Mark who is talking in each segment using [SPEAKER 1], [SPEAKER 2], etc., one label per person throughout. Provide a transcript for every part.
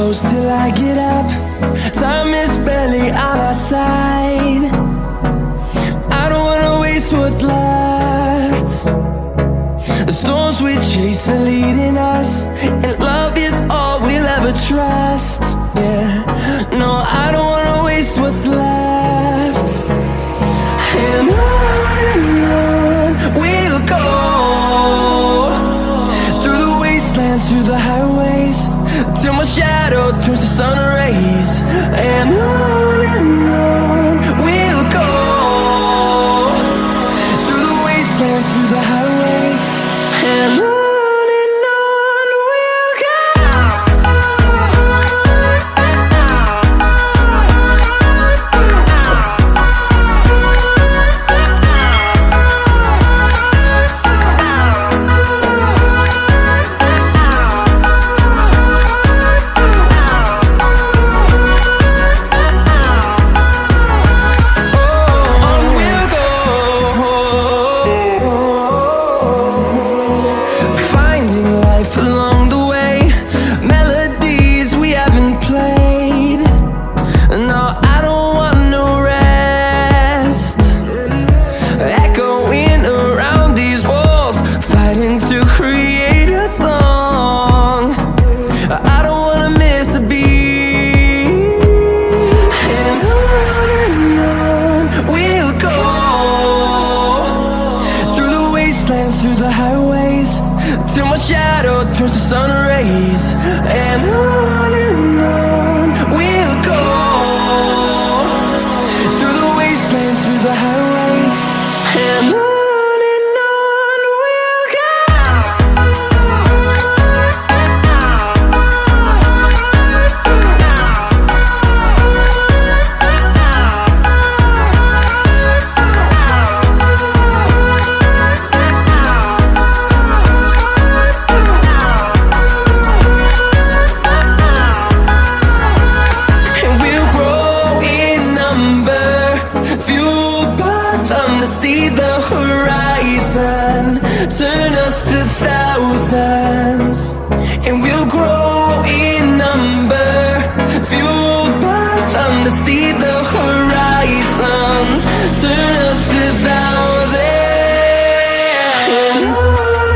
[SPEAKER 1] close till I get up. Time is barely on our side. I don't wanna waste what's left. The storms we chase are leading us, and love is all we'll ever trust. Yeah, no, I don't wanna waste what's left. And on we'll go, through the wastelands, through the highways, till my shadow turns to sun rays. And on we'll go, through the wastelands, through the highways, and on we'll go. Through the highways, till my shadow turns to sun rays. And on we'll go, through the wastelands, through the highways, and on we'll go. See the horizon, turn us to thousands, and we'll grow in number, fueled by them. To see the horizon, turn us to thousands, and on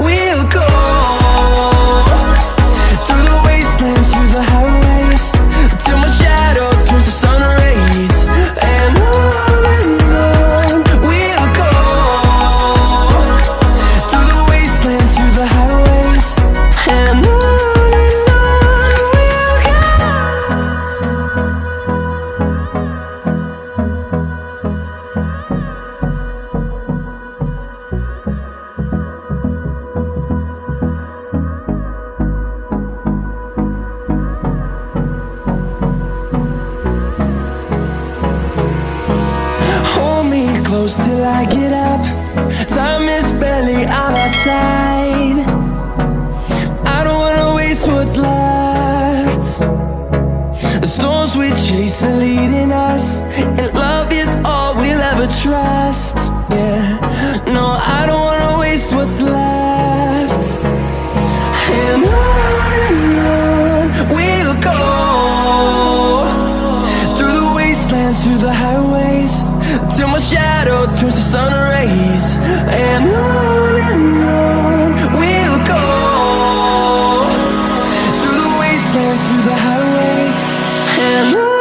[SPEAKER 1] we'll go, through the wastelands, through the highways, till my shadow turns to sun rays. And close till I get up. Time is barely on our side. I don't wanna waste what's left. The storms we chase are leading us, and love is all we'll ever trust. Yeah, no, I don't wanna waste what's left. And on we'll go, through the wastelands, through the highways, till my shadow turns to sun rays. And on we'll go, through the wastelands, through the highways, and on.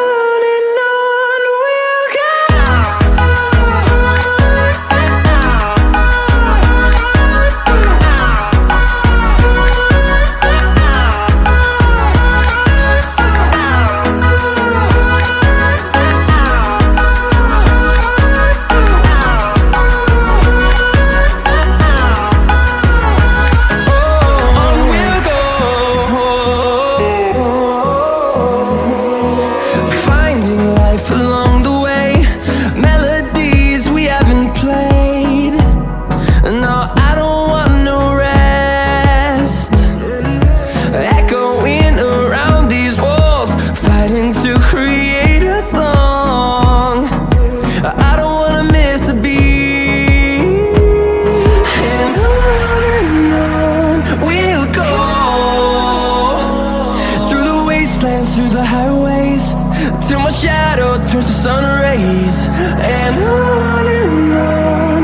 [SPEAKER 1] dance through the highways till my shadow turns to sun rays. And on